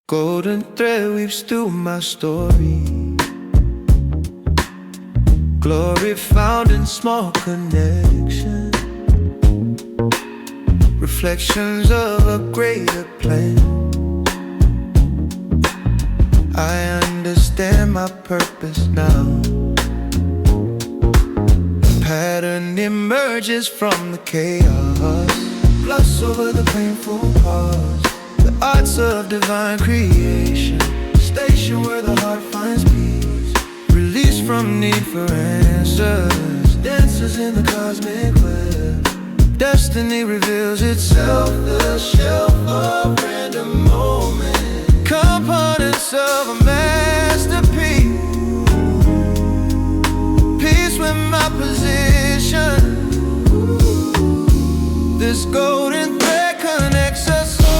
Golden thread weaves through my story. Glory found in small connection. Reflections of a greater plan. I understand my purpose now. A pattern emerges from the chaos. Gloss over the painful pause. The arts of divine creation. Station where the heart finds peace. Release from need for answers. Dancers in the cosmic web. Destiny reveals itself. The shelf of random moments. Components of a masterpiece. Peace with my position. This golden thread connects us all.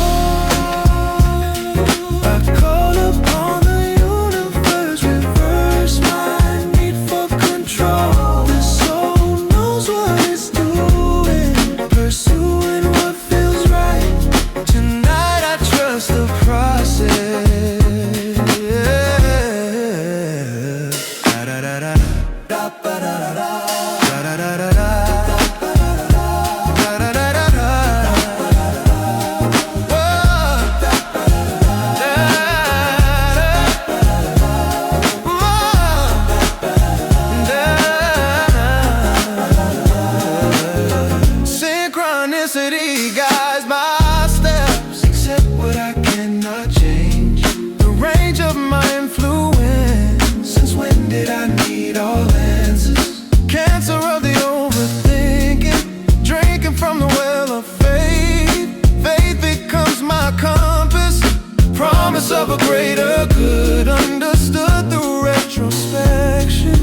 I call upon the universe, reverse my need for control. The soul knows what it's doing, pursuing what feels right. Tonight I trust the process. Synchronicity guides my steps. Accept what I cannot change. The range of my influence. Since when did I need all answers? Cancer of the overthinking. Drinking from the well of faith. Faith becomes my compass. Promise of a greater good. Understood through retrospection.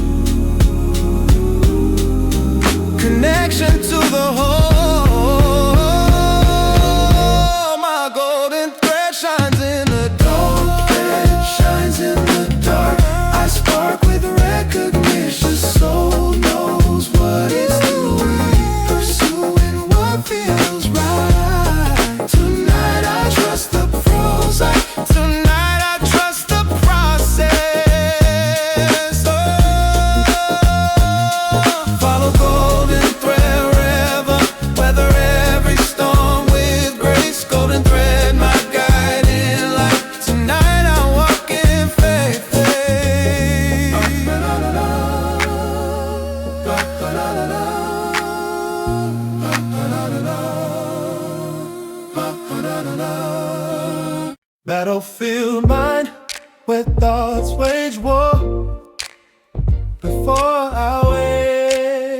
Connection to the whole. Battlefield mind, where thoughts wage war. Before I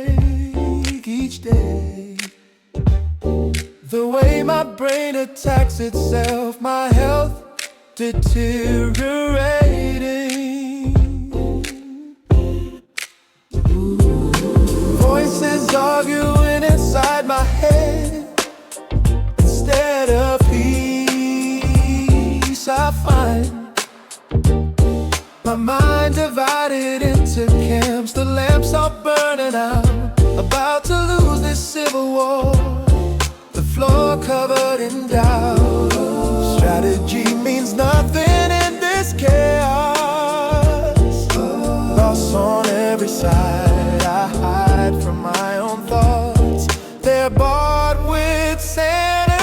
wake each day, the way my brain attacks itself, my health deteriorating. Voices arguing inside my head instead of peace. I find my mind divided into camps. The lamps are burning out, about to lose this civil war. The floor covered in doubt. Strategy means nothing in this chaos. Lost on every side, I hide from my own thoughts. They're bought with sanity.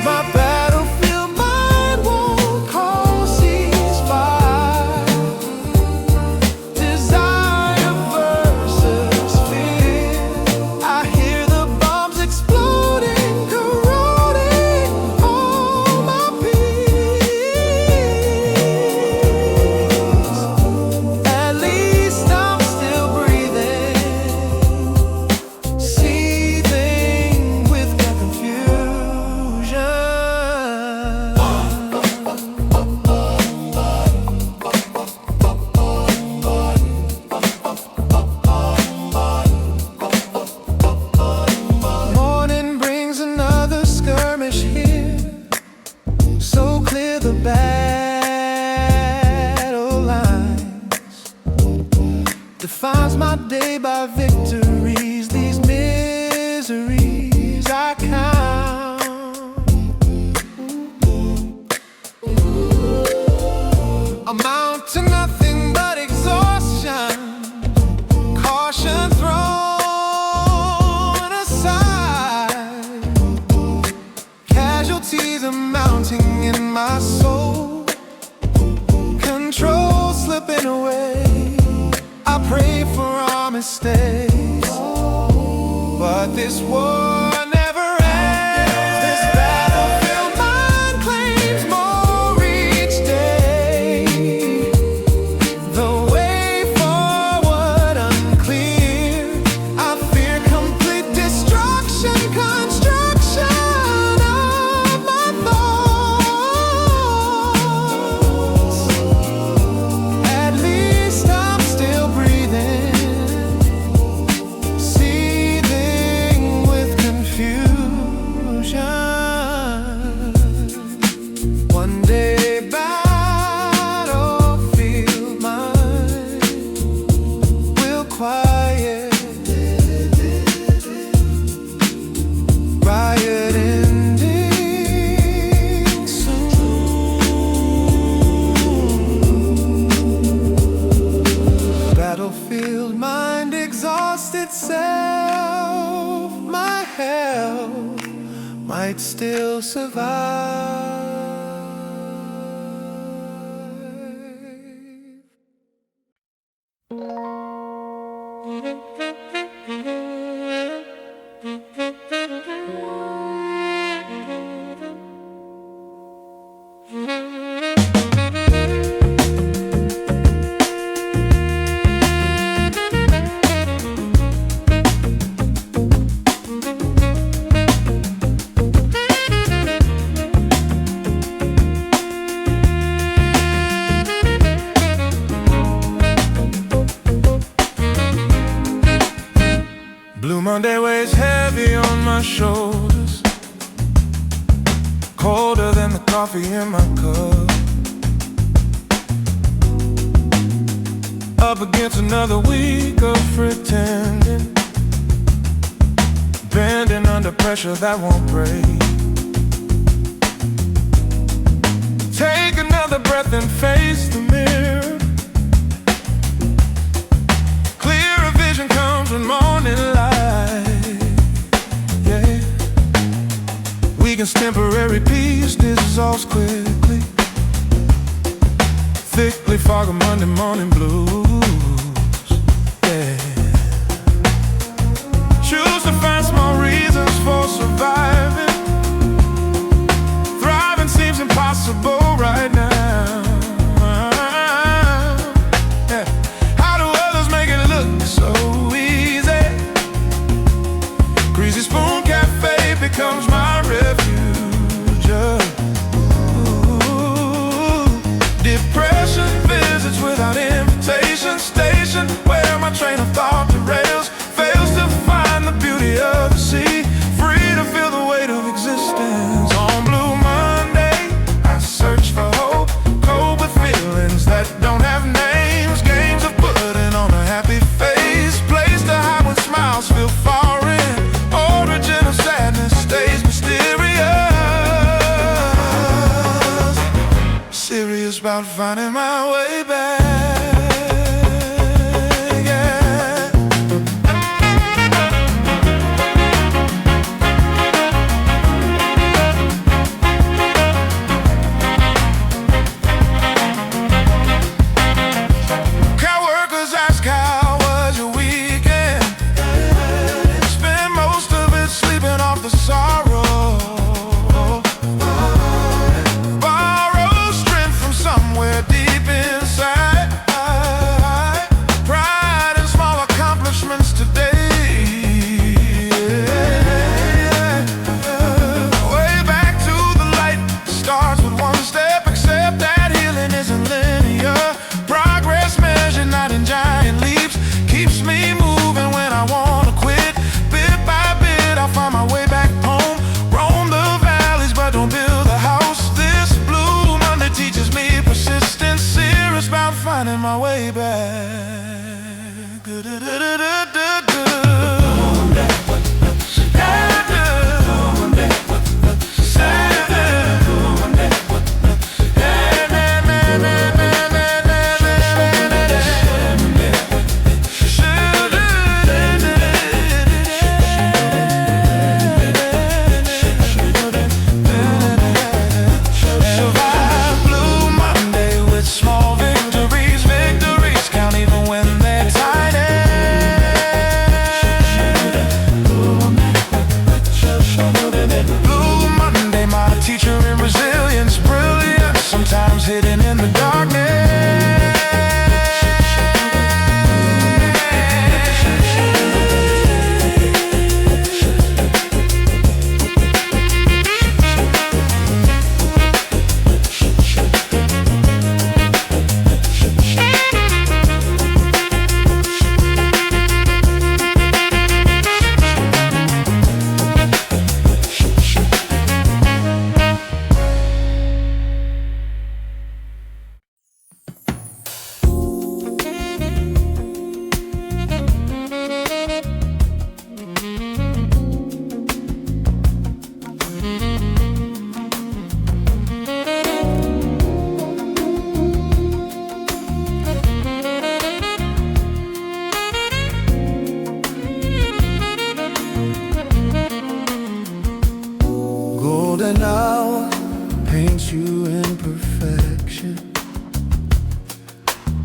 My battlefield mind won't call ceasefire. Desire versus fear. I hear the bombs exploding, corroding all my peace. At least I'm still breathing, seething with confusion. Morning brings another skirmish here, so clear the battle lines. Defines my day by victories, these miseries I count. haunting in my soul, control slipping away. I pray for our mistakes, but this war never ends. This battlefield mind claims more each day. The way forward unclear. I fear complete destruction, construction of my thoughts. At least I'm still breathing, seething with confusion. One day battlefield mind will quiet, riot ending soon. Battlefield mind exhausts itself. My health might still survive. Blue Monday weighs heavy on my shoulders, colder than the coffee in my cup. Up against another week of pretending, bending under pressure that won't break. Take another breath and face the mirror. Clearer vision comes when morning light. Yeah, weakens temporary peace, dissolves quickly. Thickly fog of Monday morning blues. Yeah, choose to find small reasons for surviving. Thriving seems impossible right now. Yeah. How do others make it look so easy? Greasy Spoon Cafe becomes my refuge. Ooh. Depression visits without invitation. Station where my train of thought derails, fails to find the beauty of the sea. Free to feel the weight of existence. On Blue Monday I search for hope, cope with feelings that don't have names. Games of putting on a happy face, place to hide when smiles feel foreign. Origin of sadness stays mysterious. Serious about finding my way back. Borrow strength from somewhere deep inside. you in perfection,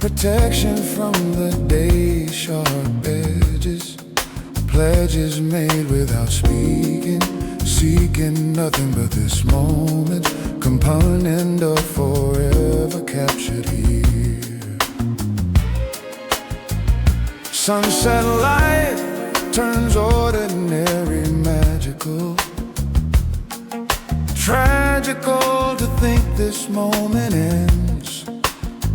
protection from the day's sharp edges, pledges made without speaking, seeking nothing but this moment, component of forever captured here. Sunset light turns ordinary magical, tragical to think this moment ends,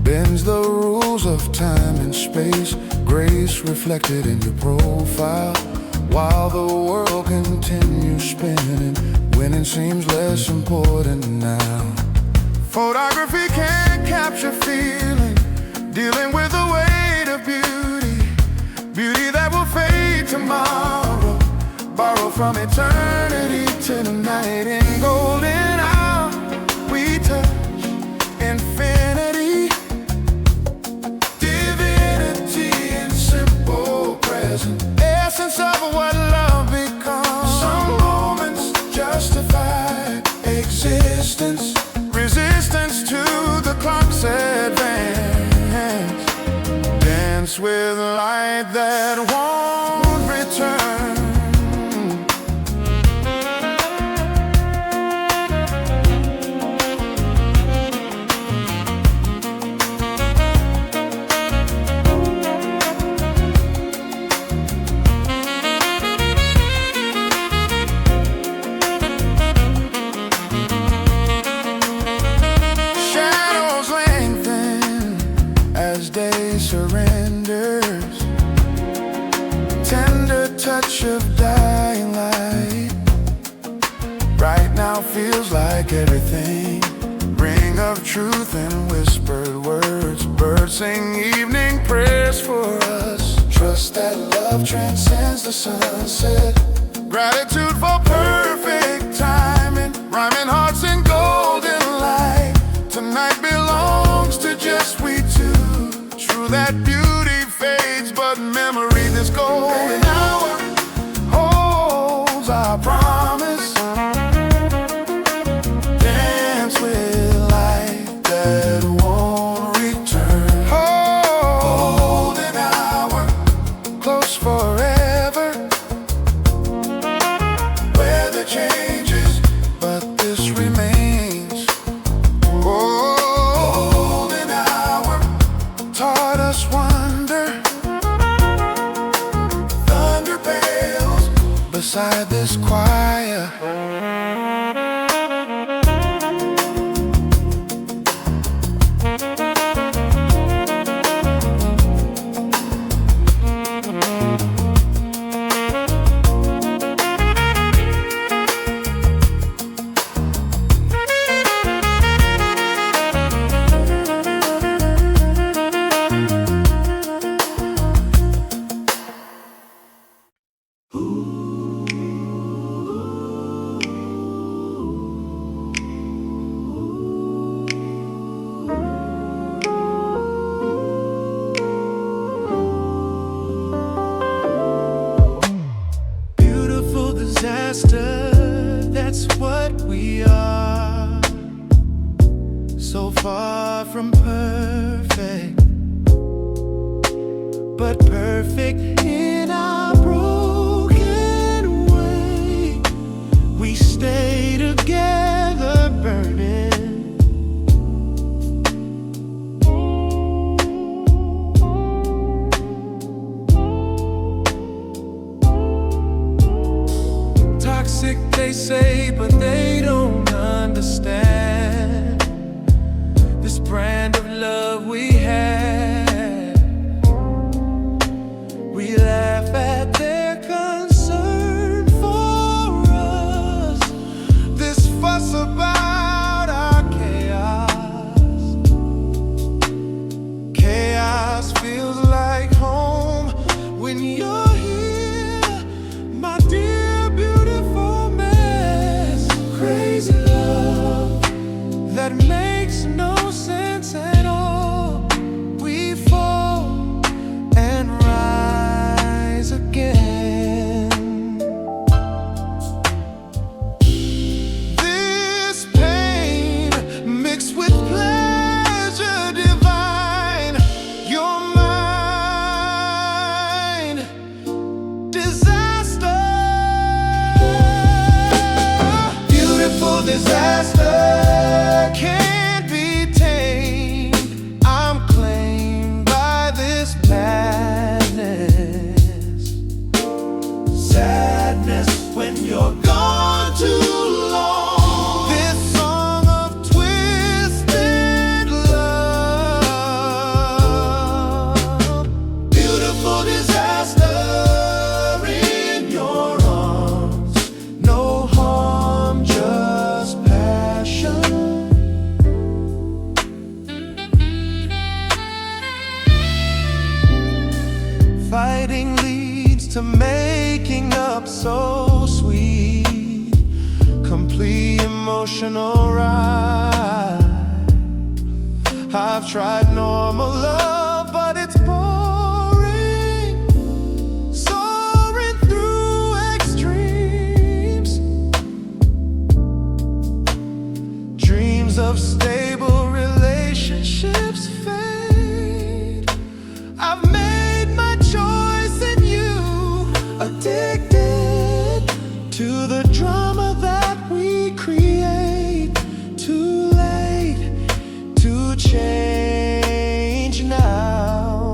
bends the rules of time and space, grace reflected in your profile, while the world continues spinning, winning seems less important now. Photography can't capture feeling, dealing with the weight of beauty, beauty that will fade tomorrow, borrow from eternity to tonight. In golden hour we touch infinity, divinity in simple present, essence of what love becomes. Some moments justify existence, resistance to the clock's advance, dance with light that won't return. Surrenders, tender touch of dying light. Right now feels like everything, ring of truth and whispered words, birds sing evening prayers for us. Trust that love transcends the sunset, gratitude for perfect timing, rhyming hearts in golden light. Tonight belongs to just we two. True that beauty fades, but memory this golden hour holds our promise. Dance with light that won't return. Golden hour, close forever. Weather changes, but this remains. Golden hour taught us wonder. Thunder peals beside this choir. That's what we are. So far from perfect, but perfect in our broken way. We stay together burning. Toxic they say, but they don't understand this brand of love we have. We laugh at their concern for us, this fuss about our chaos. Chaos feels like home when you're here, my dear beautiful mess. Crazy love that makes no sense at all. We fall and rise again. This pain to making up so sweet, complete emotional ride. I've tried normal love, but it's boring, soaring through extremes. Dreams of stable relationships fade. I've made my choice in you, addicted to the drama that we create. Too late to change now.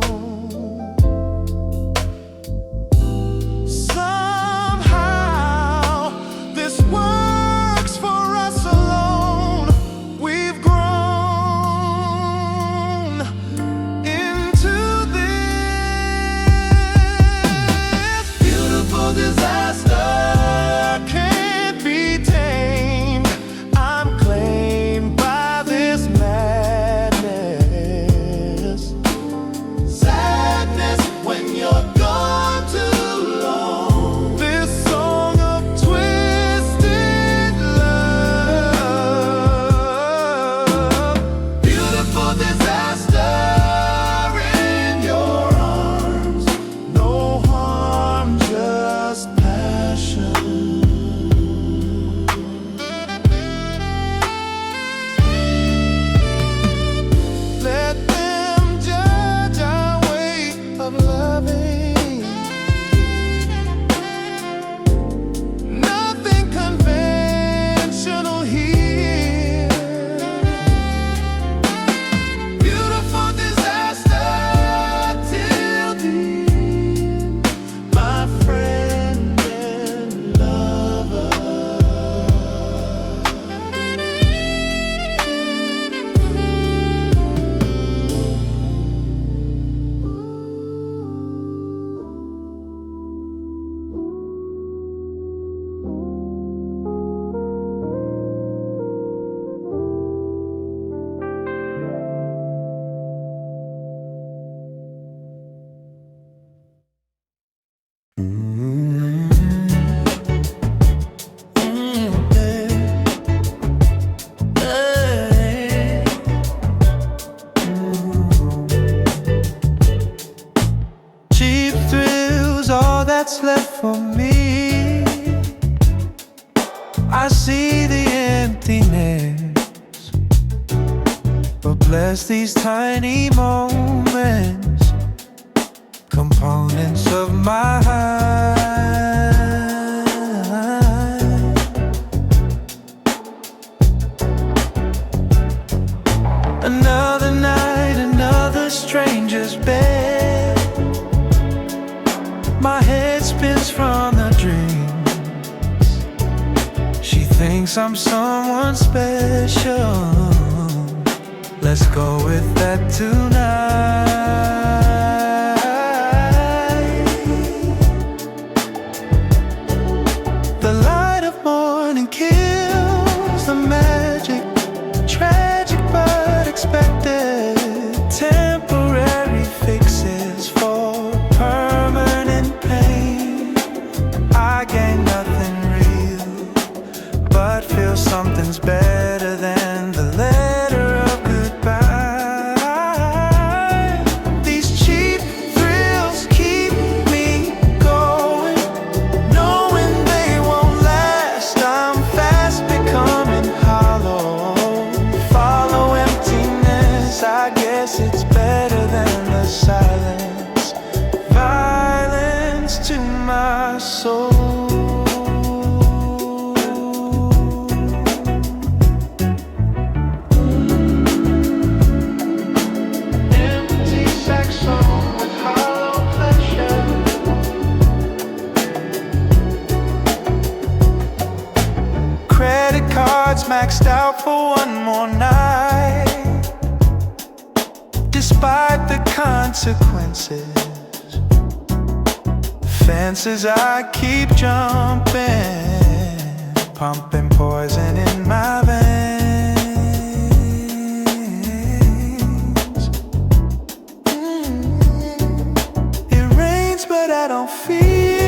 Somehow this works for us alone. We've grown into this beautiful disaster. Can't be tamed. I'm claimed by this madness. Sadness when you're gone too long. This song of twisted love. Beautiful disaster in your arms. No harm, just passion. Let them judge our way of loving. Nothing conventional here. Beautiful disaster till the end, my friend and lover. Cheap thrills, all that's left for me. I see the emptiness, but bless these tiny moments, components of my heart. Another night, another stranger's bed. My head spins from the dreams. She thinks I'm someone special. Let's go with that tonight. The light of morning kills the magic. Tragic but expected. Temporary fixes for permanent pain. I gain nothing real, but feel something's better than the letter of goodbye. These cheap thrills keep me going, knowing they won't last. I'm fast becoming hollow. Follow emptiness, I guess it's better than the silence. Violence to my soul. Empty sex song with hollow pleasure. Credit cards maxed out for one more night. Despite the consequences, fences I keep jumping, pumping poison in my veins. It rains but I don't feel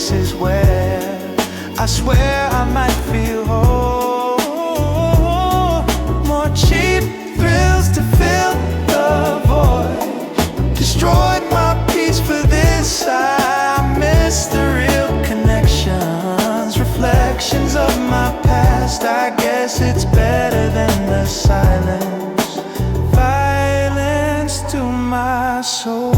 this is where I swear I might feel whole. More cheap thrills to fill the void. Destroyed my peace for this. I miss the real connections, reflections of my past. I guess it's better than the silence, violence to my soul.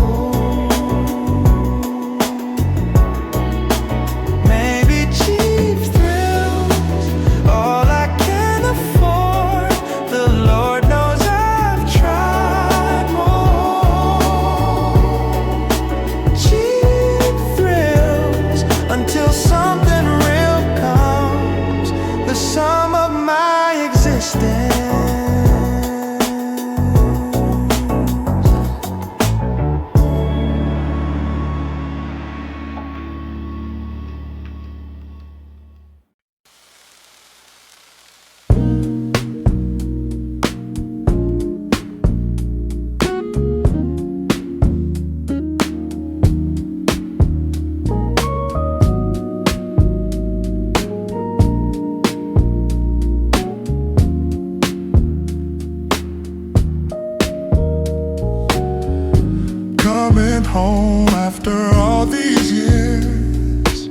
Coming home after all these years,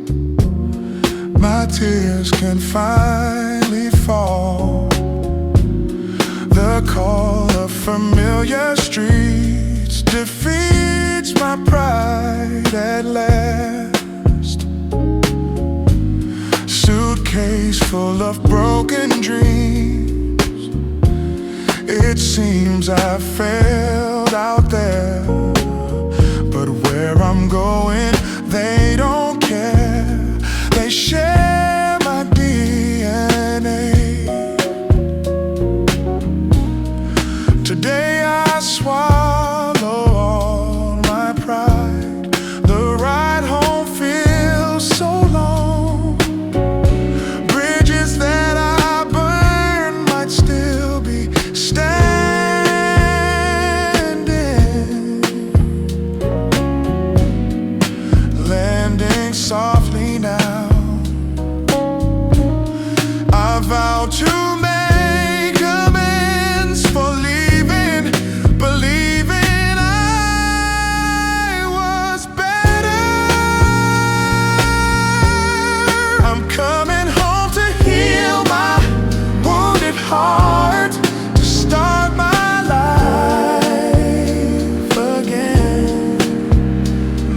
my tears can finally fall. The call of familiar streets defeats my pride at last. Suitcase full of broken dreams, it seems I failed out there. But where I'm going, they don't care. They share my DNA. Today I swallow all my pride. The ride home feels so long. Bridges that I burned might still be standing. Softly now, I vow to make amends for leaving, believing I was better. I'm coming home to heal my wounded heart, to start my life again.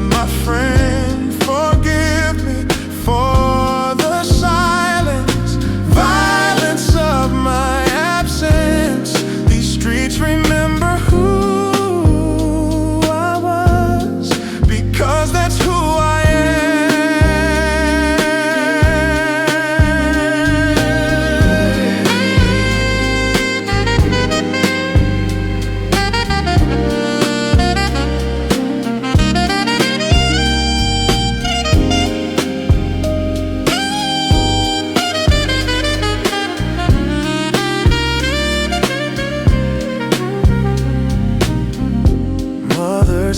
My friend, for the silence, violence of my absence. These streets remember who I was, because that's who I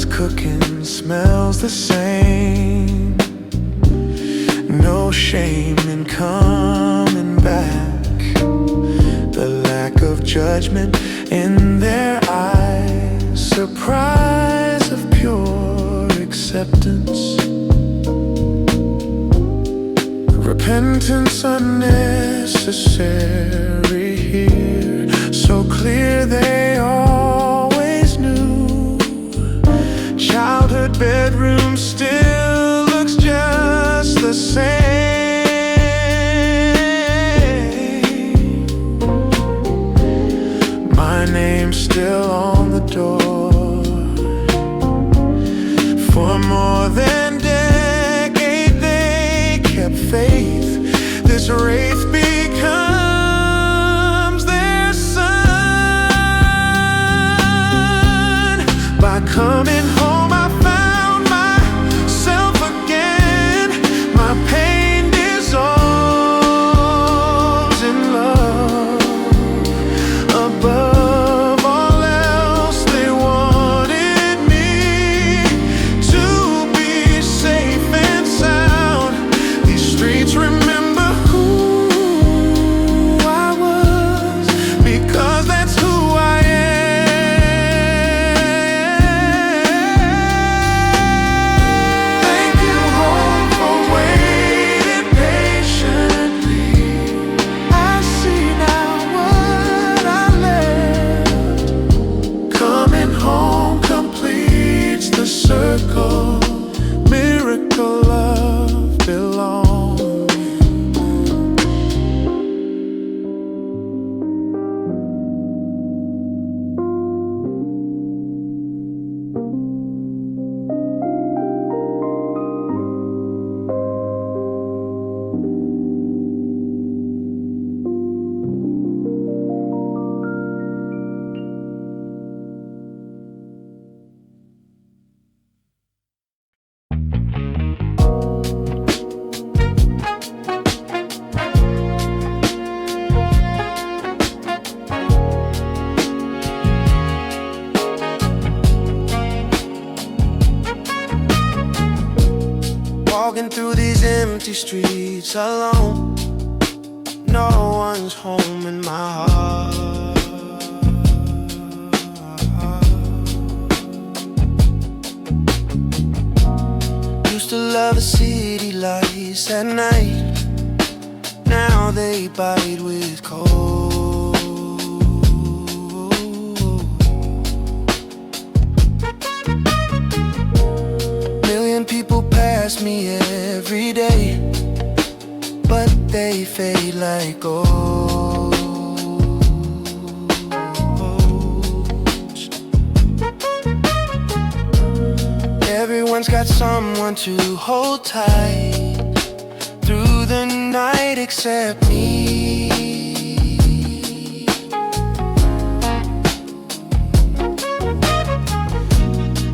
cooking smells the same. No shame in coming back. The lack of judgment in their eyes, surprise of pure acceptance. Repentance unnecessary here, so clear they always knew. Childhood bedroom still looks just the same. My name's still on the door. For more than a decade they kept faith. This wraith becomes their son. By coming home I found myself again. My pain dissolves in love. Above all else Walking through these empty streets alone. No one's home in my heart. Used to love the city lights at night. Now they bite with cold. Million people pass me every day, but they fade like ghosts. Everyone's got someone to hold tight through the night except me.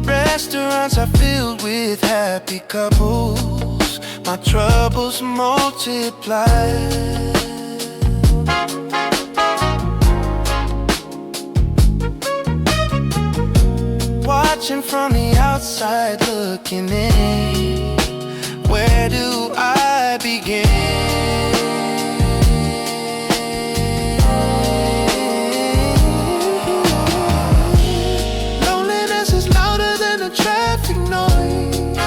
Restaurants are filled with happy couples. My troubles multiply. Watching from the outside, looking in. Where do I begin? Loneliness is louder than the traffic noise.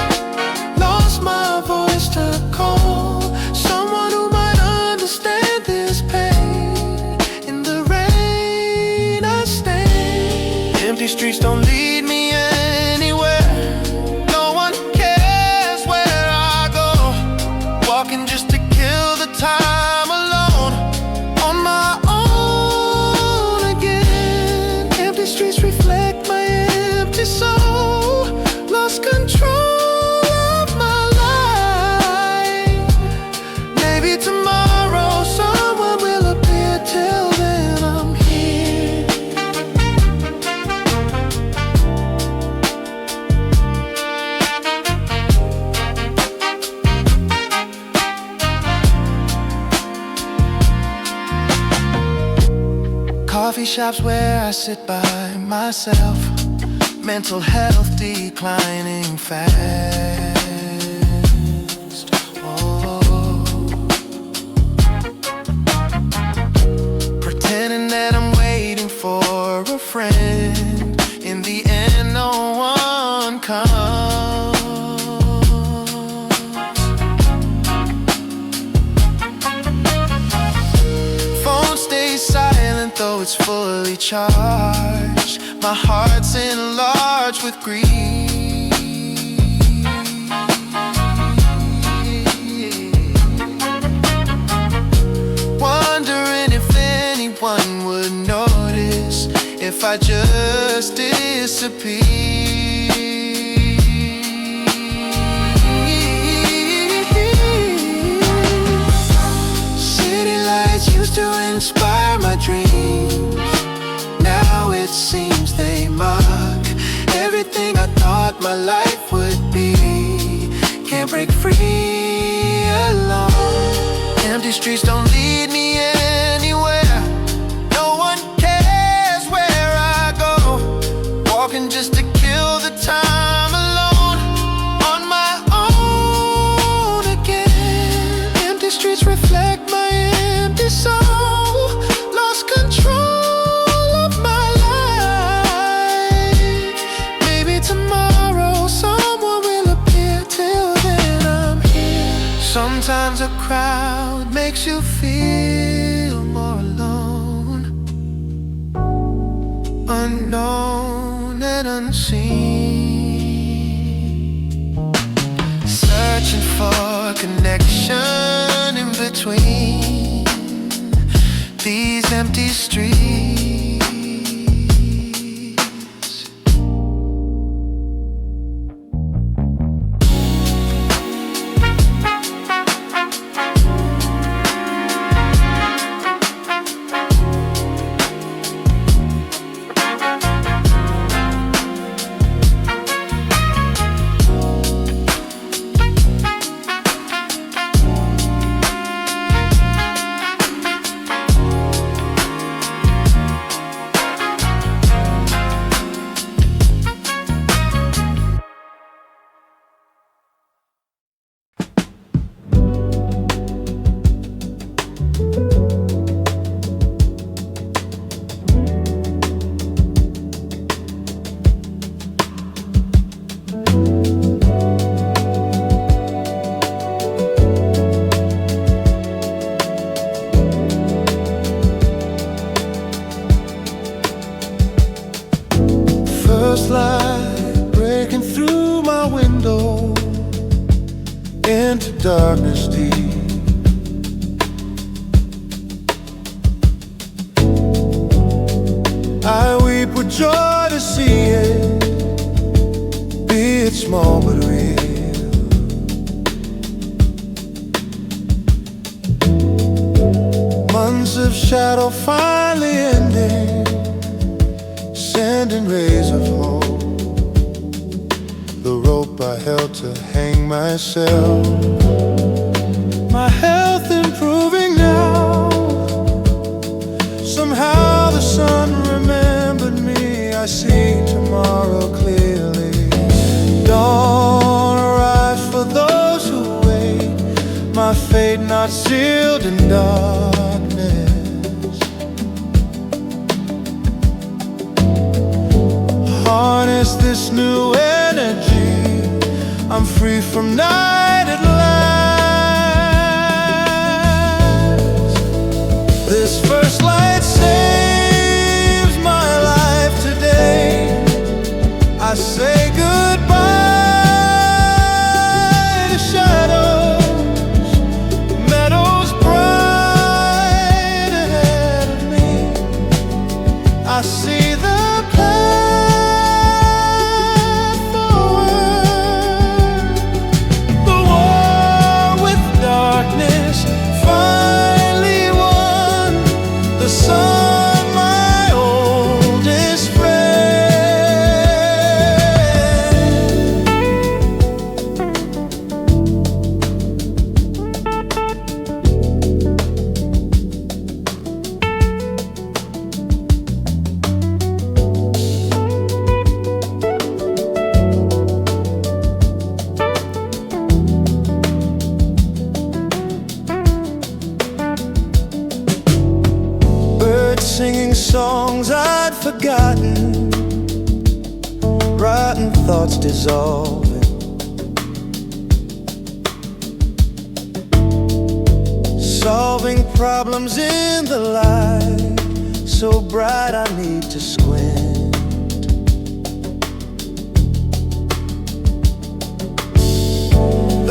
Lost my voice to call someone who might understand this pain. In the rain I stand. Empty streets don't lead me anywhere. No one cares where I go. Walking just to kill the time alone, on my own again. Empty streets reflect my empty soul. Lost control of my life. Maybe tomorrow someone will appear. Till then I'm here. Coffee shops where I sit by myself. Mental health declining fast. Oh. Pretending that I'm waiting for a friend. In the end, no one comes. Phone stays silent though it's fully charged. My heart's enlarged with grief. Wondering if anyone would notice if I just disappear. City lights used to inspire my dreams. Now it seems they mock everything I thought my life would be. Can't break free alone. Empty streets don't lead me anywhere. No one cares where I go. Walking just to kill the time alone, on my own again. Empty streets reflect my empty soul. Lost control of my life. Maybe tomorrow someone will appear. Till then I'm here. Sometimes a crowd makes you feel more alone, unknown and unseen. Searching for connection in between these empty streets. darkness deep. I weep with joy to see it, be it small but real. Months of shadow finally ending, sending rays of hope. The rope I held to hang myself, my health improving now. Somehow the sun remembered me. I see tomorrow clearly. Dawn arrives for those who wait, my fate not sealed in darkness. Harness this new energy, I'm free from night at last. This first light saves my life today. I say goodbye to shadows, meadows bright ahead of me. I see the singing songs I'd forgotten, rotten thoughts dissolving, solving problems in the light so bright I need to squint.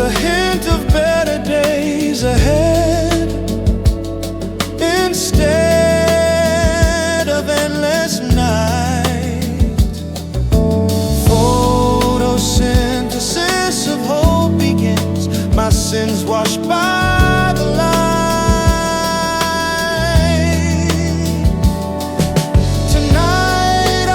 The hint of better days ahead, instead of endless night. Photosynthesis of hope begins, my sins washed by the light. Tonight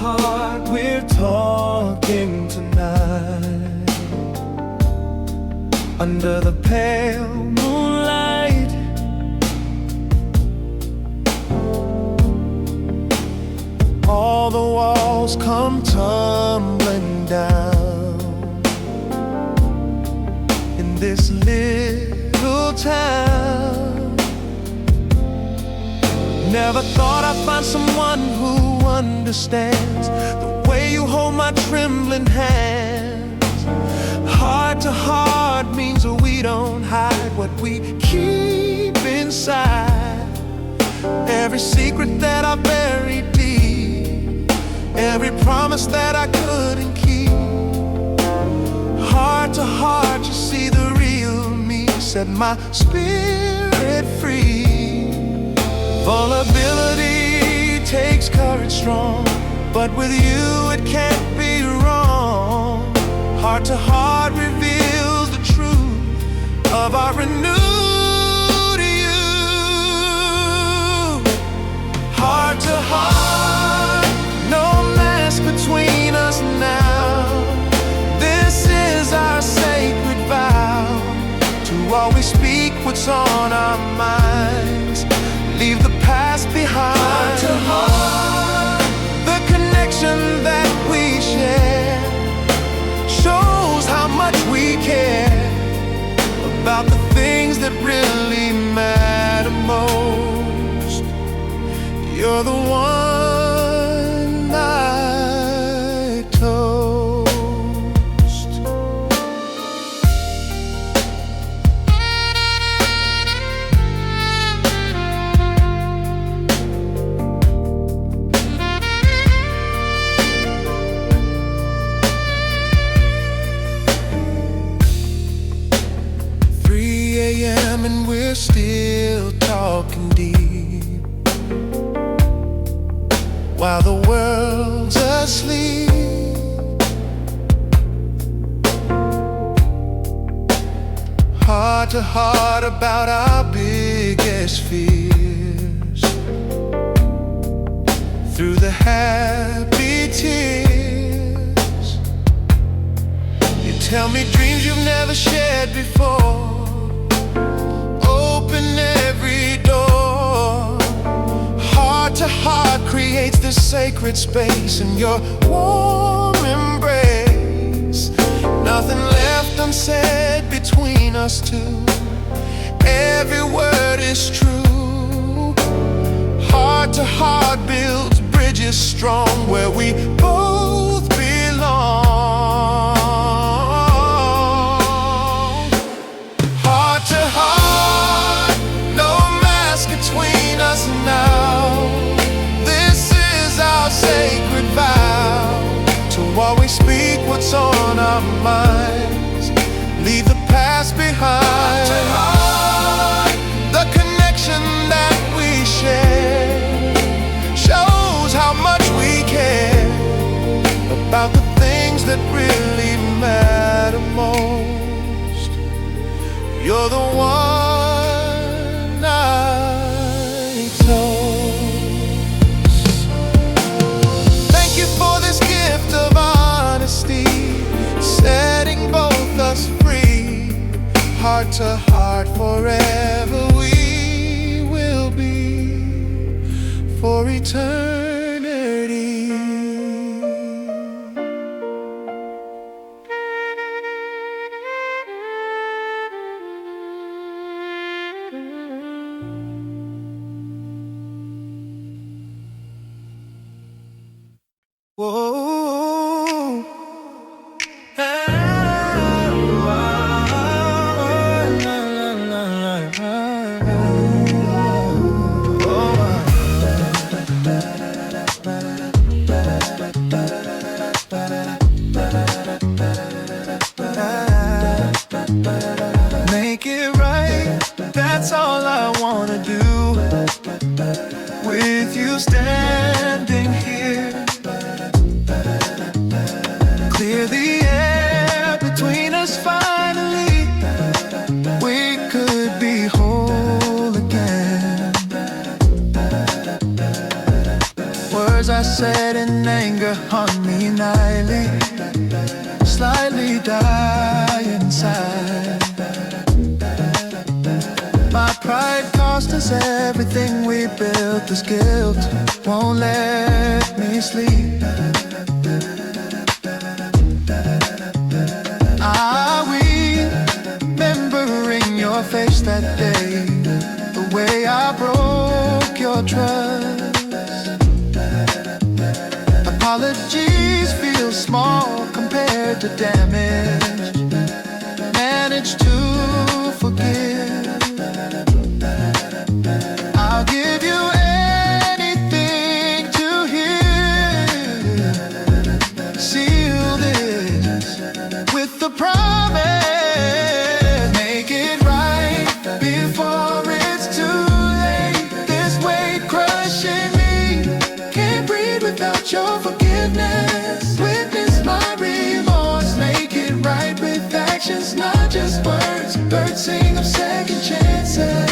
heart, we're talking tonight. Under the pale moonlight, all the walls come tumbling down. In this little town, never thought I'd find someone who understands the way you hold my trembling hands. Heart to heart means we don't hide what we keep inside. Every secret that I buried deep, every promise that I couldn't keep. Heart to heart, you see the real me, set my spirit free. Vulnerability takes courage strong, but with you it can't be wrong. Heart to heart reveals the truth of our renewed you. Heart to heart, no mask between us now. This is our sacred vow, to always speak what's on our minds, leave the past behind. Heart to heart, the connection that we share shows how much we care about the things that really matter most. You're the one I toast. 3 a.m. and we're still talking deep, while the world's asleep. Heart to heart about our biggest fears, through the happy tears. You tell me dreams you've never shared before, open every door. Heart to heart creates this sacred space in your warm embrace. Nothing left unsaid between us two, every word is true. Heart to heart builds bridges strong where we both belong. Heart to heart, no mask between us now. This is our sacred vow, to always speak what's on our minds, leave the past behind. Heart to heart, the connection that we share shows how much we care about the things that really matter most. You're the one I toast. Thank you for this gift of honesty, setting both us free. Heart to heart forever we will be, for eternity. Whoa. Make it right, that's all I wanna do. With you standing here, clear the air between us finally. We could be whole again. Words I upset and anger haunt me nightly, slightly die inside. My pride cost us everything we built. This guilt won't let me sleep. Remembering your face that day, the way I broke your trust. Apologies feel small compared to damage. Manage to forgive. I'll give you anything to hear. Seal this with the promise. Make it right before it's too late. This weight crushing me, can't breathe without your forgiveness. Witness my remorse. Make it right with actions, not just words. Birds sing of second chances.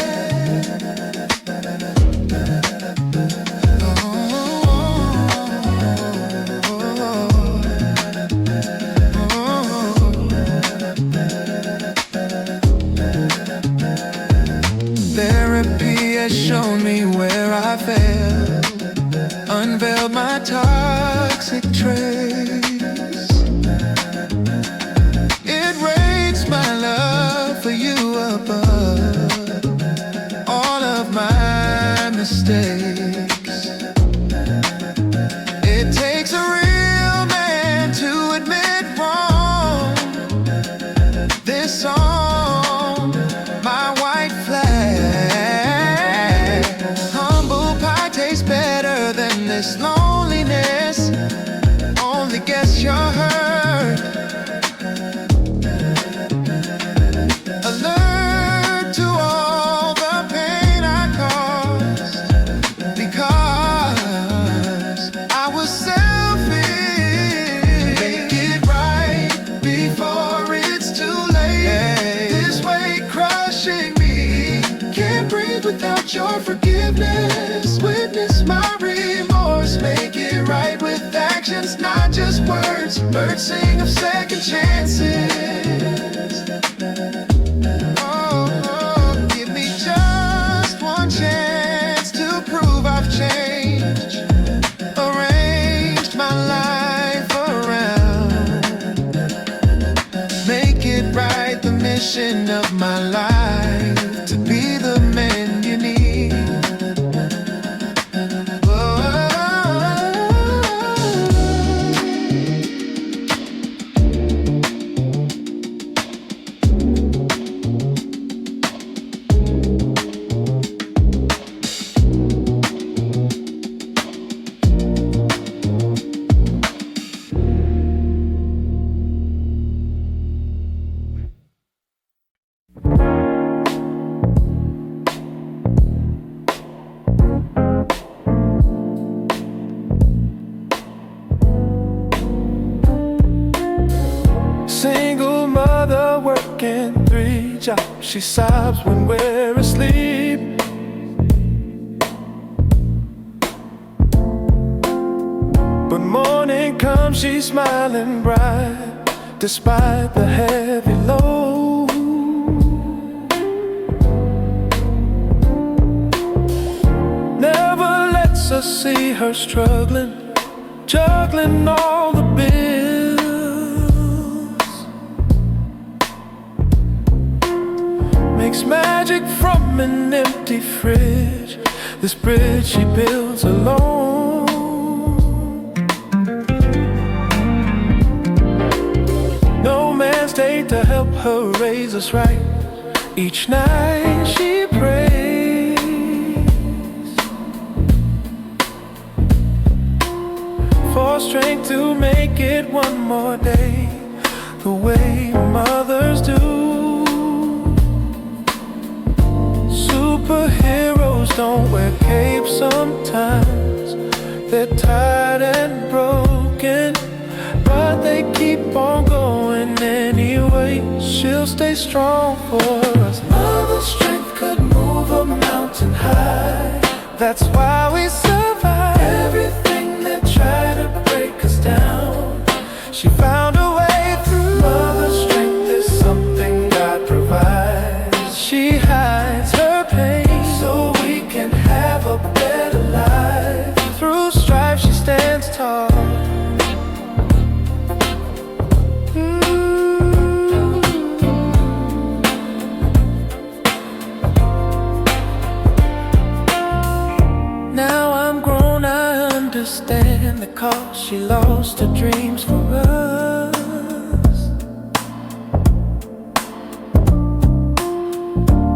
Therapy has shown me where I failed, unveiled my toxic traits. It rates my love for you above all of my mistakes. It takes a real man to admit wrong. This song, my white flag. Humble pie tastes better than this loneliness. Only guess you're hurt. Alert to all the pain I caused, because I was selfish. Make it right before it's too late. This weight crushing me, can't breathe without your forgiveness. Witness my remorse. Make it right with actions, not just words. Birds sing of second chances. Oh, give me just one chance to prove I've changed. Arranged my life around. Make it right, the mission of my life, to be the man you need. Single mother working 3 jobs. She sobs when we're asleep. But morning comes, she's smiling bright, despite the heavy load. Never lets us see her struggling, juggling all the bills. Makes magic from an empty fridge, this bridge she builds alone. No man stayed to help her raise us right. Each night she prays for strength to make it one more day, the way mothers do. Superheroes don't wear capes sometimes. They're tired and broken, but they keep on going anyway. She'll stay strong for us. Mother's strength could move a mountain high. That's why we survive everything that understand the cost she lost her dreams for us.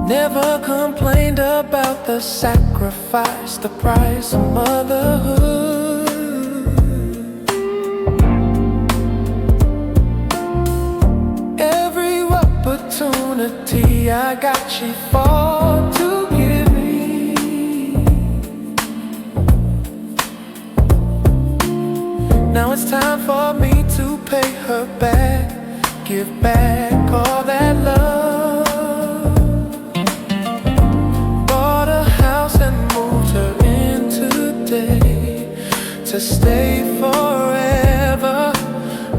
Never complained about the sacrifice, the price of motherhood. Every opportunity I got, she fought to give me. Now it's time for me to pay her back, give back all that love. Bought a house and moved her in today to stay forever.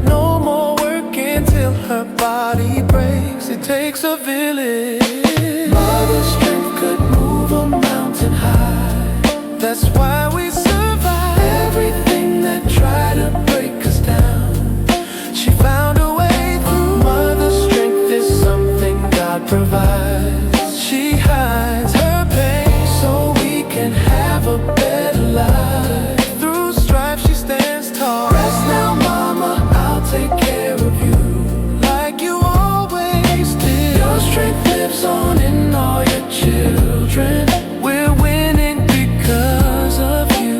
No more working till her body breaks. It takes a village. Mother's strength could move a mountain high. That's why we survive everything that tried to break us down. She found a way through. Mother's strength is something God provides. She hides her pain so we can have a better life. Through strife she stands tall. Rest now, mama, I'll take care of you like you always did. Your strength lives on in all your children. We're winning because of you.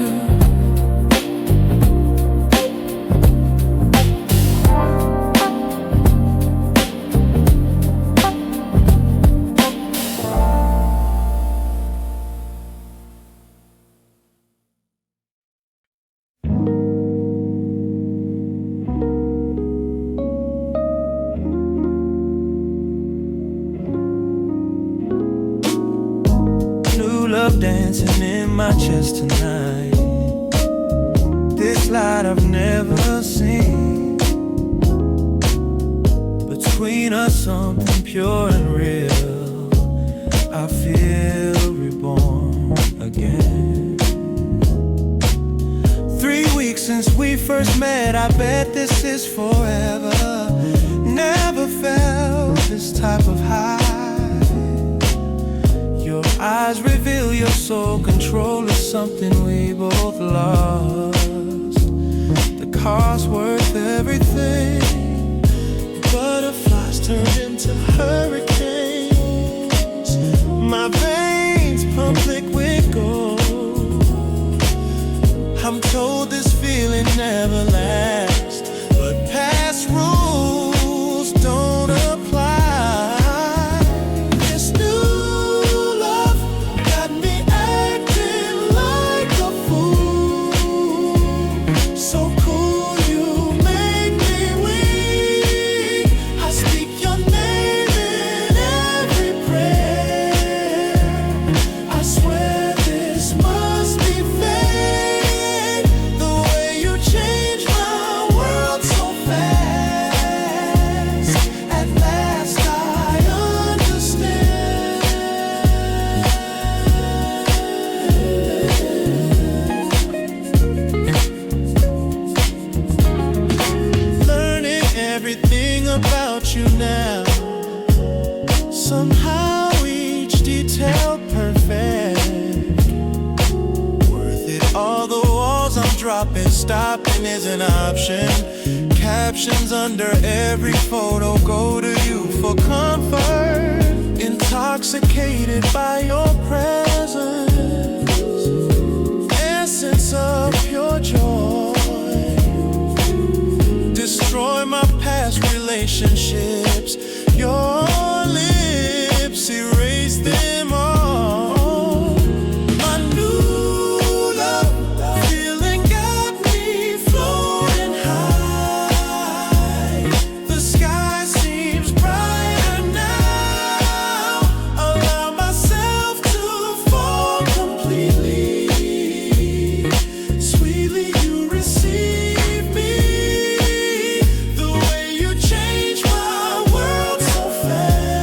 Love dancing in my chest tonight. This light I've never seen. Between us something pure and real. I feel reborn again. 3 weeks since we first met, I bet this is forever. Never felt this type of high. Your eyes reveal your soul control is something we both lost. The cost worth everything. Butterflies turn into hurricanes. My veins pump liquid gold. I'm told this feeling never lasts, but past rules don't apply. Somehow each detail perfect. Worth it all, the walls I'm dropping. Stopping is an option. Captions under every photo go to you for comfort. Intoxicated by your presence. Essence of pure joy. Destroy my past relationships. Your lips erase them all. My new love feeling got me floating high. The sky seems brighter now. Allow myself to fall completely. Sweetly you receive me. The way you change my world so fast.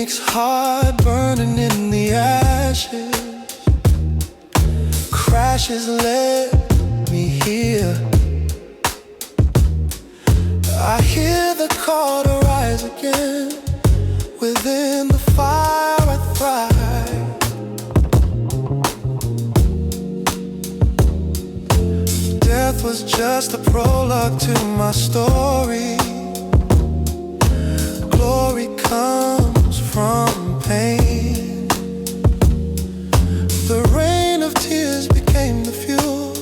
phoenix heart burning in the ashes. Crashes let me hear. I hear the call to rise again. Within the fire I thrive. Death was just a prologue to my story. Glory comes from pain. The rain of tears became the fuel.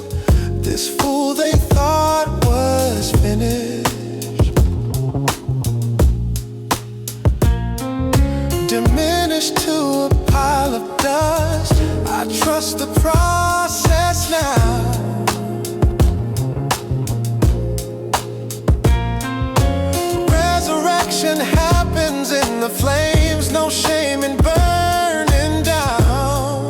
This fool they thought was finished. Diminished to a pile of dust. I trust the process now. Resurrection happens in the flames. No shame in burning down.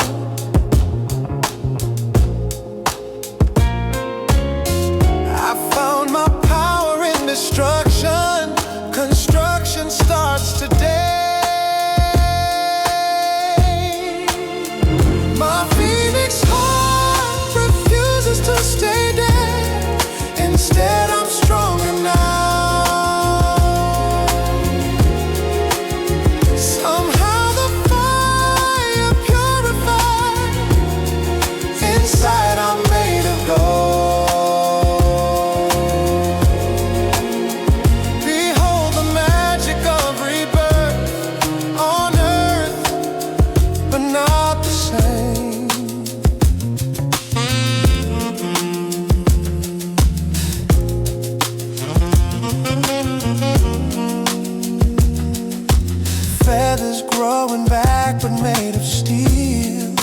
I found my power in destruction. Construction starts today. My phoenix heart refuses to stay dead. Instead I'm stronger now. Somehow the fire purified. Inside I'm made of gold. Behold the magic of rebirth on earth, but not the same. Feathers growing back but made of steel.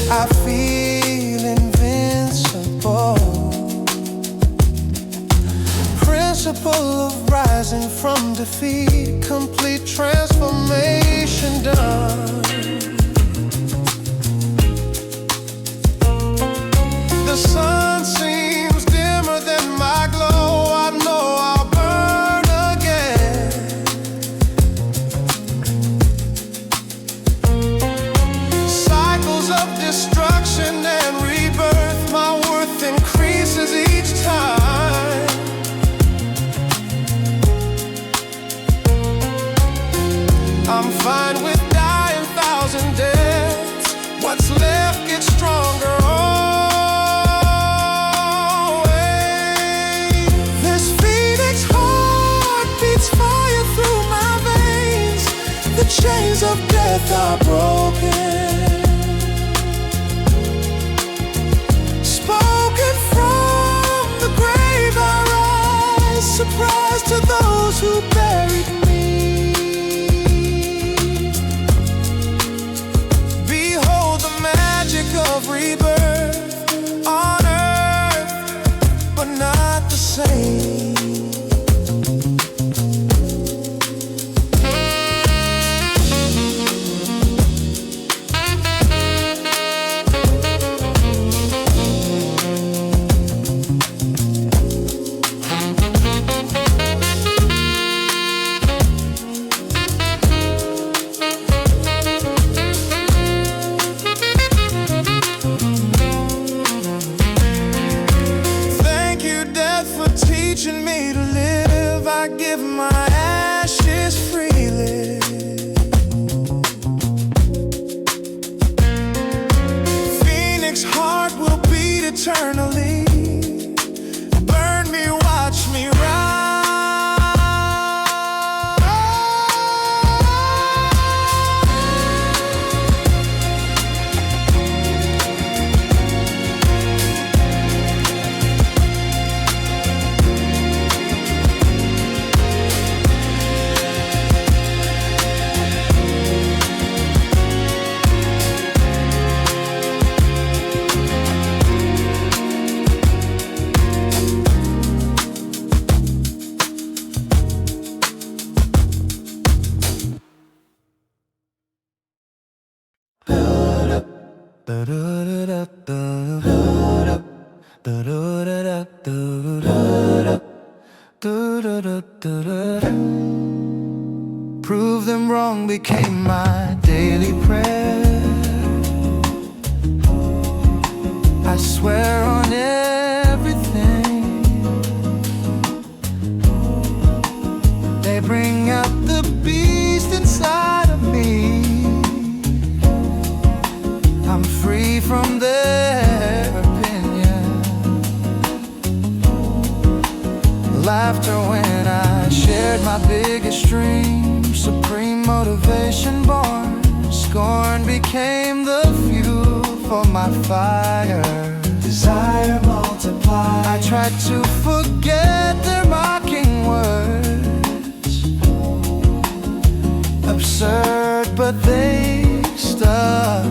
I feel invincible. Principle of rising from defeat. Complete transformation done. The sun seems dimmer than my glow. I know I'll burn again. Cycles of destruction and rebirth. My worth increases each time. I'm fine with dying thousand deaths. What's left gets stronger always. This phoenix heart beats fire through my veins. The chains of death are broken. Spoken from the grave I rise. Surprise to those who buried me. Behold the magic of rebirth on earth, but not the same. Thank you, death, for teaching me to live. I give my ashes freely. Phoenix heart will beat eternally. Burn me, watch me rise. Prove them wrong became my daily prayer. I swear on everything. They bring out the beast inside of me. I'm free from their opinion. Laughter when I shared my biggest dream. Supreme motivation born. Scorn became the fuel for my fire. Desire multiplied. I tried to forget their mocking words. Absurd, but they stuck.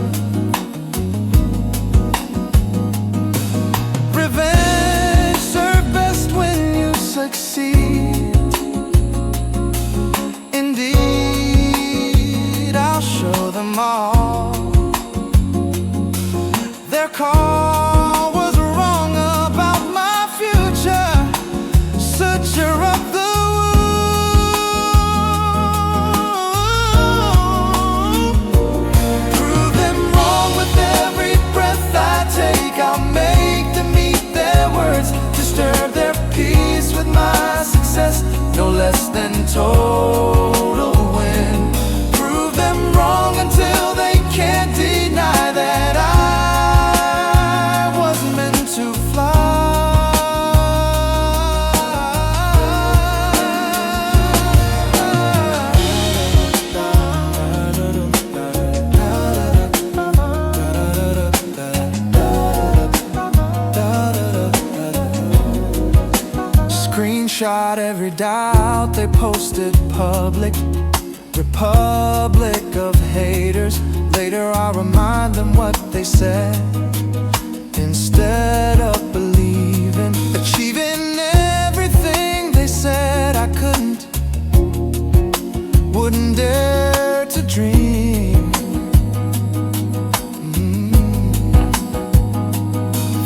Revenge served best when you succeed. Indeed, I'll show them all. Their call was wrong about my future. Suture up the wound. Prove them wrong with every breath I take. I'll make them eat their words. Disturb their peace with my success. No less than total win. Prove them wrong until they can't deny that I was meant to fly. Screenshot every doubt they posted public. Republic of haters. Later I'll remind them what they said. Instead of believing, achieving everything they said I couldn't, wouldn't dare to dream.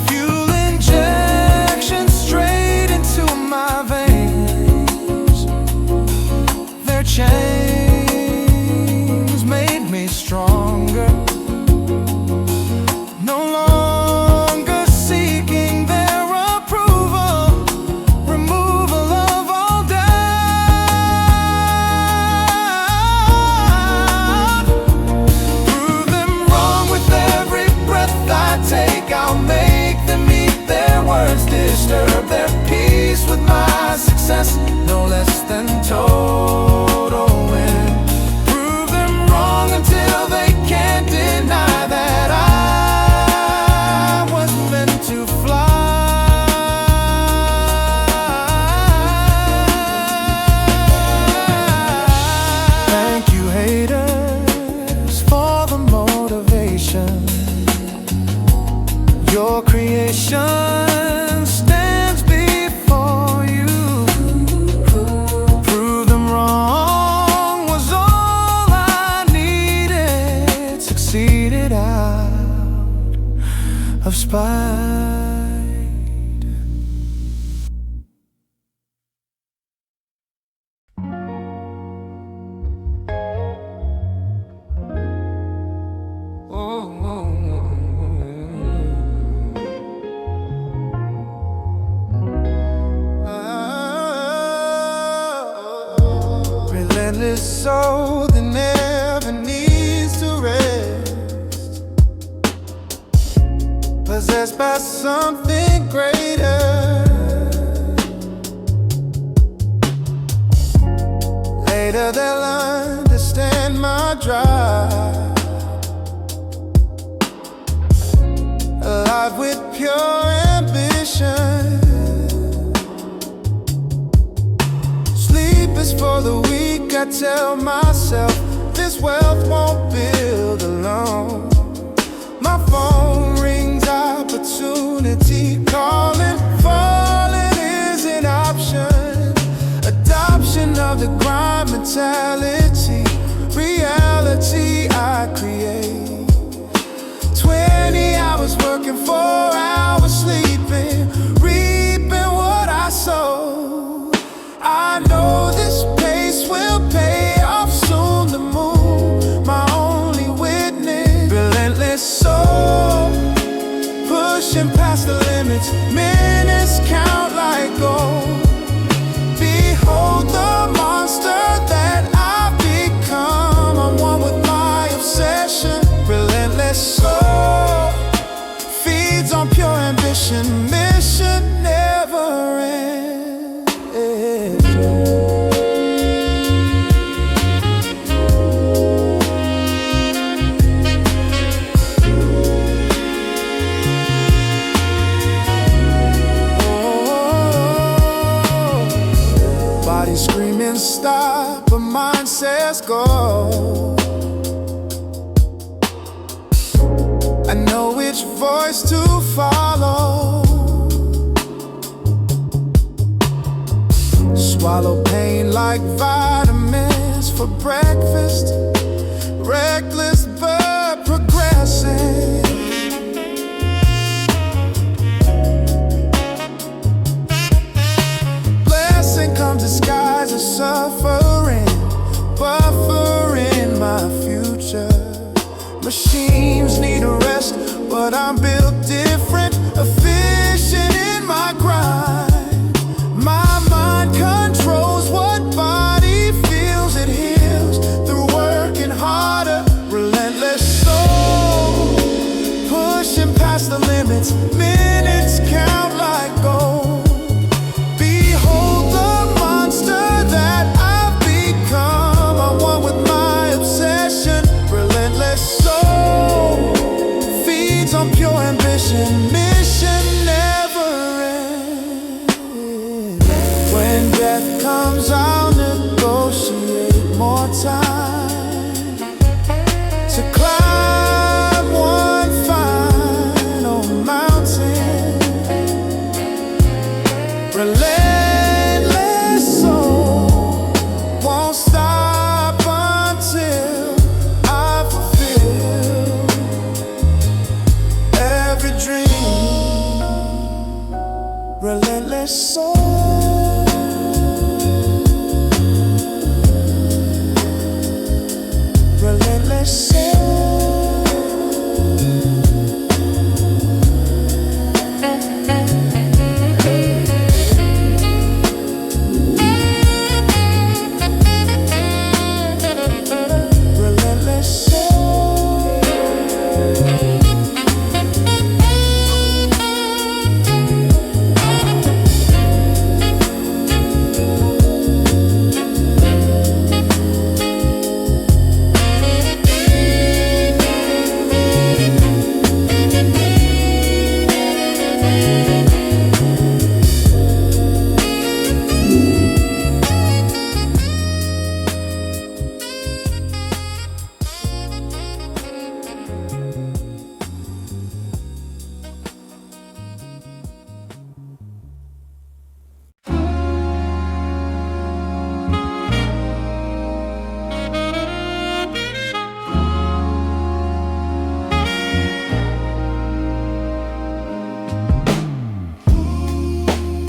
Fuel injection straight into my veins. Their chains made me stronger. No longer seeking their approval. Removal of all doubt. Prove them wrong with every breath I take. I'll make them eat their words. Disturb their peace with my success. No less than total win. Prove them wrong until they can't deny that I was meant to fly. Thank you, haters, for the motivation. Your creation stands before you. Prove them wrong was all I needed. Succeeded out of spite. Relentless soul that never needs to rest. Possessed by something greater. Later they'll understand my drive. Alive with pure ambition. Sleep is for the weak, I tell myself. This wealth won't build alone. My phone rings, opportunity calling. Falling is an option. Adoption of the grind mentality. Reality I create. 20 hours working, 4 hours sleeping. Reaping what I sow. I know this pace will pay off. stop, but mine says go. I know which voice to follow. Swallow pain like vitamins for breakfast. Reckless but progressive. Blessing comes disguised as suffering, buffering my future. Machines need a rest, but I'm built different. Efficient in my grind. My mind controls what body feels. It heals through working harder. Relentless soul, pushing past the limits. Minutes count like gold. Behold the monster that I've become. I'm one with my obsession. Relentless soul feeds on pure ambition. Mission never ends. When death comes, I'll negotiate more time to climb one final mountain. Relentless soul won't stop until I fulfill every dream. Relentless soul. Relentless soul. Relentless soul.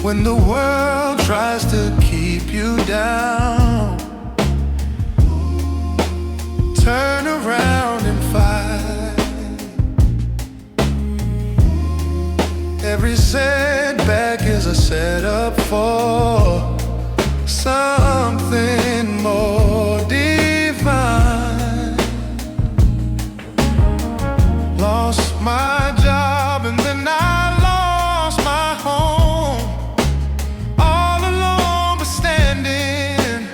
When the world tries to keep you down, turn around and fight. Every setback is a setup for something more divine. Lost my job and then I lost my home. All alone but standing,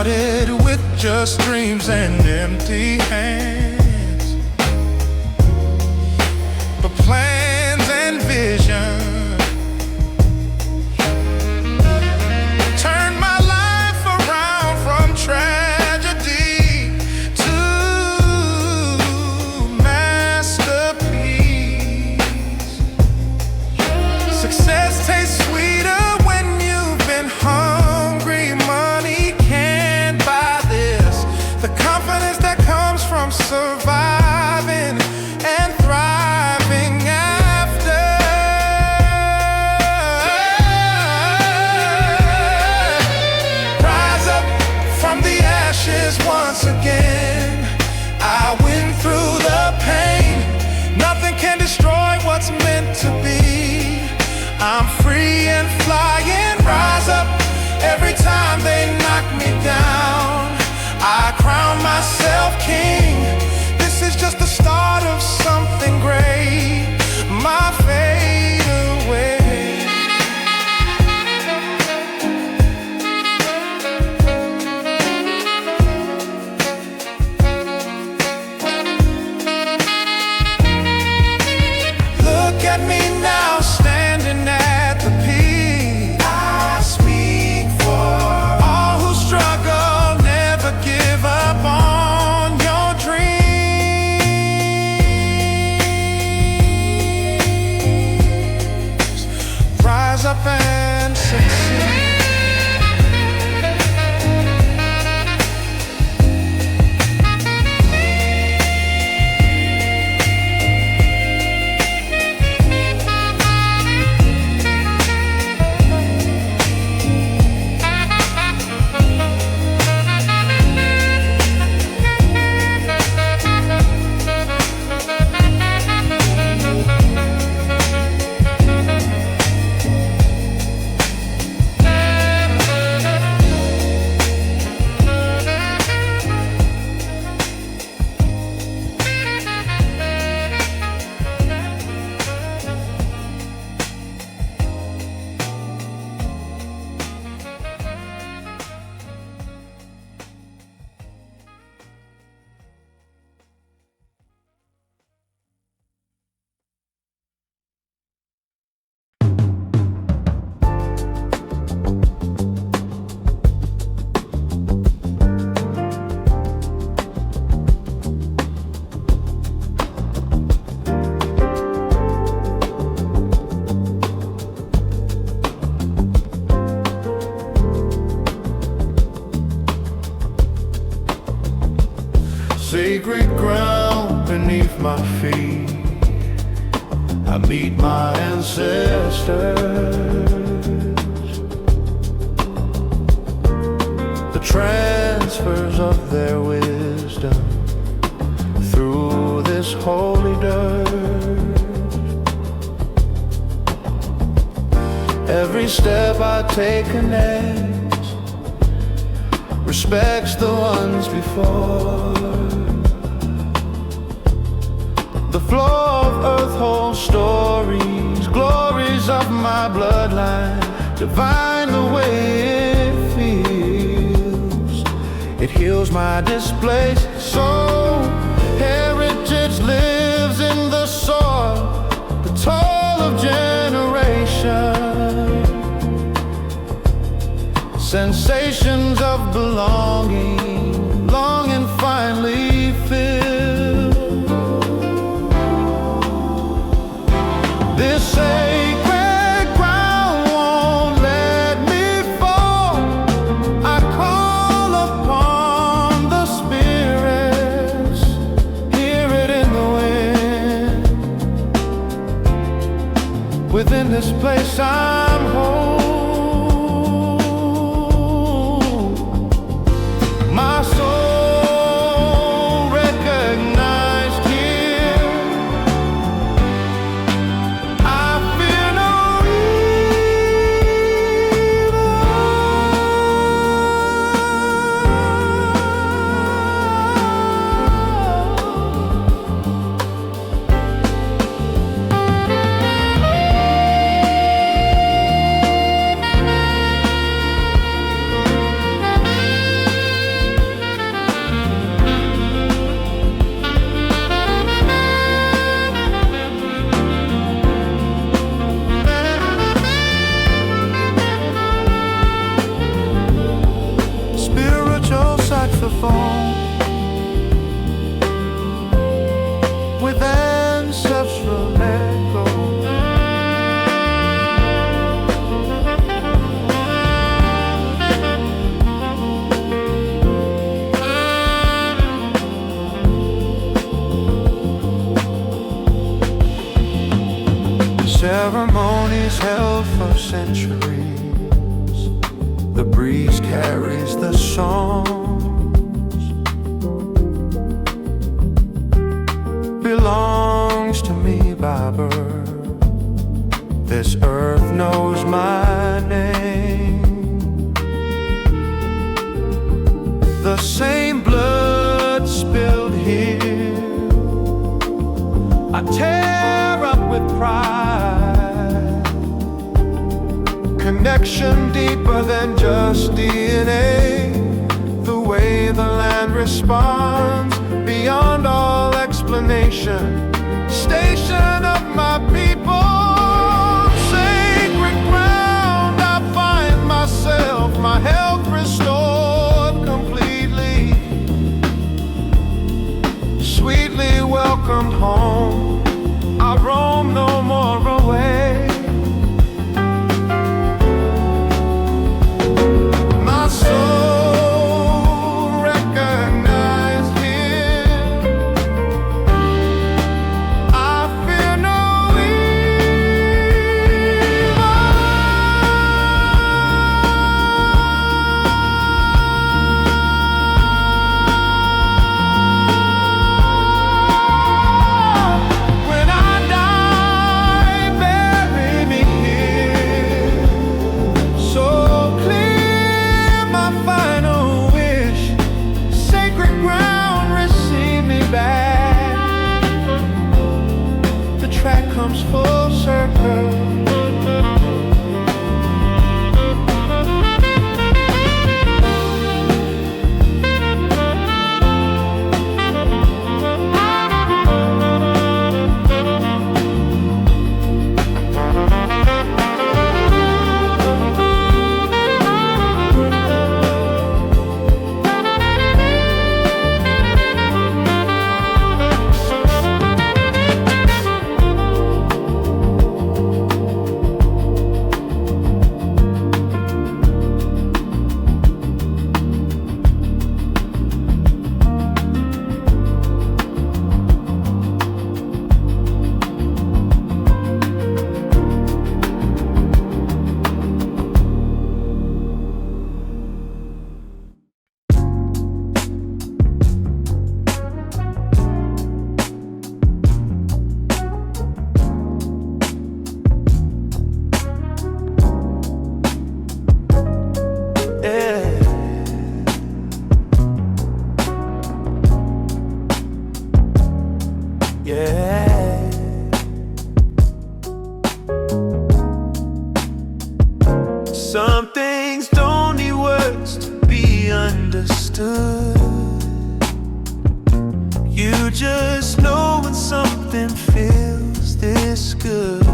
started with just dreams and empty hands, but plans and vision turned my life around from tragedy to masterpiece. Success tastes sweeter when you've been hungry. Money can't buy this. The confidence that comes from surviving and thriving after. Rise up from the ashes once again. I went through the pain. Nothing can destroy what's meant to be. I'm free and flying. Rise up every time they knock me down. I crown myself king. This is just the start of something great. My fade away. Look at me now, standing at the peak. I speak for all who struggle. Never give up on your dreams. Rise up and succeed. Sacred ground beneath my feet, I meet my ancestors. The transfers of their wisdom through this holy dirt. Every step I take connects, respects the ones before. The flow of earth holds stories, glories of my bloodline, divine the way it feels. It heals my displaced soul. Heritage lives in the soil, the toll of generations. Sensations of belonging, longing finally filled. This sacred ground won't let me fall. I call upon the spirits, hear it in the wind. Within this place I'm whole. My soul phone with ancestral echo. Ceremonies held for centuries, the breeze carries the songs. Belongs to me by birth, this earth knows my name. The same blood spilled here, I tear up with pride. Connection deeper than just DNA. The way the land responds beyond all explanation. Station of my people, sacred ground. I find myself, my health restored completely. Sweetly welcomed home, I roam no more away. My soul recognized here, I fear no comes full circle. Yeah. Some things don't need words to be understood. You just know when something feels this good.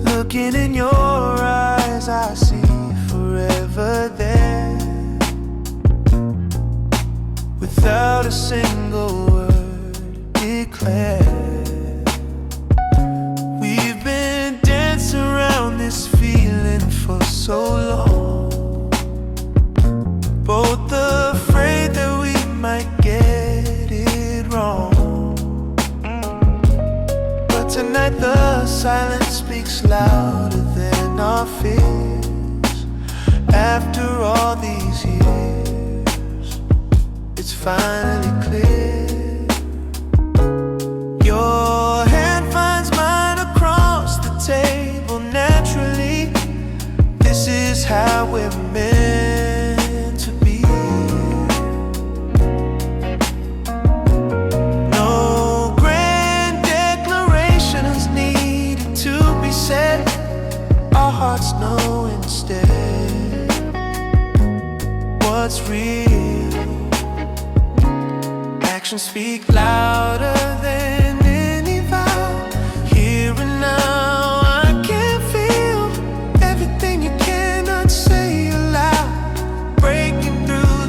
Looking in your eyes, I see forever there. Without a single word declared, we've been dancing around this feeling for so long, both afraid that we might get it wrong. But tonight the silence speaks louder than our fears. After all these years, it's finally clear. Your hand finds mine across the table naturally. This is how we're meant to be. No grand declarations needed to be said. Our hearts know instead what's real. Actions speak louder than any vow. Here and now I can feel everything you cannot say aloud. Breaking through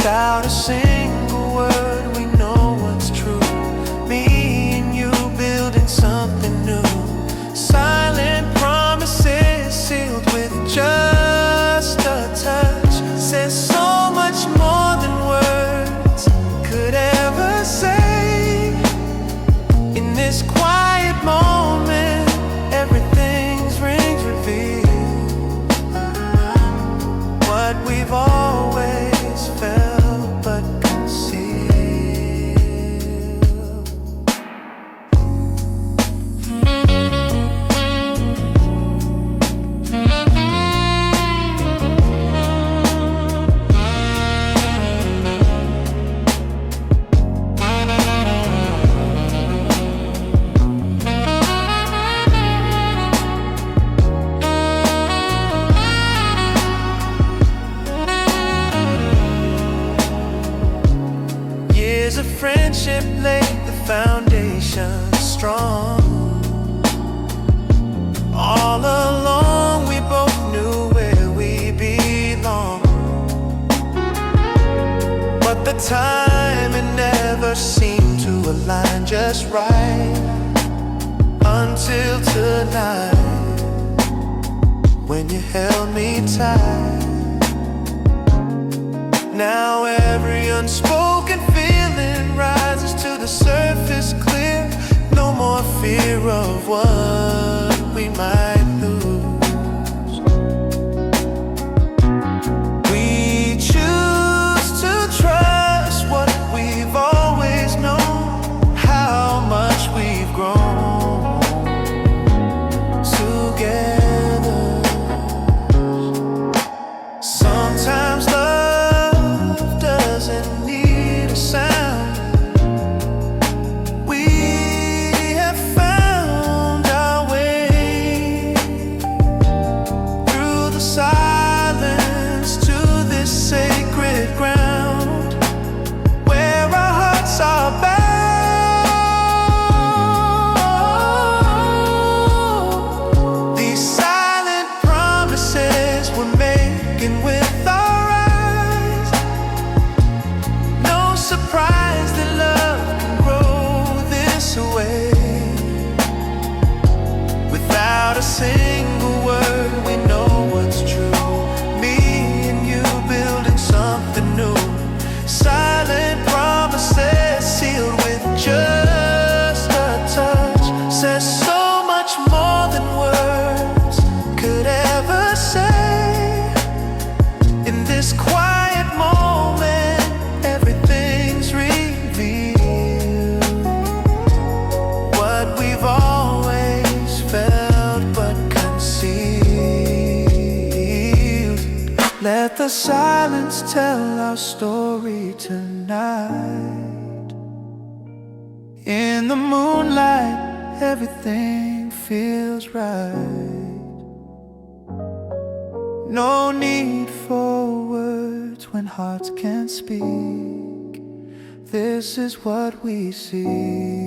Without a single word, we know what's true. Me and you building something new. Silent promises sealed with just a touch. Says so much more than words could ever say. In this quiet moment, everything's rings revealed. What we've always felt but concealed. Years of friendship laid the foundation strong. All along we both knew where we belong. But the time it never seemed to align just right. Until tonight, when you held me tight. Now every unspoken feeling rises to the surface clear. No more fear of what we might lose. We choose to trust what we've always known. How much we've grown together. Sometimes love doesn't need a sound. We have found our way through the silence to this sacred ground where our hearts are bound. These silent promises we're making with our eyes. No surprise that love can grow this way. Without a single word, we know what's true. Me and you building something new. Silent promises sealed with just a touch. Says so much more than words could ever say. In this quiet moment, everything's revealed. What we've always felt but concealed. Let the silence tell our story tonight. In the moonlight, everything feels right. No need for words when hearts can't speak. This is what we see.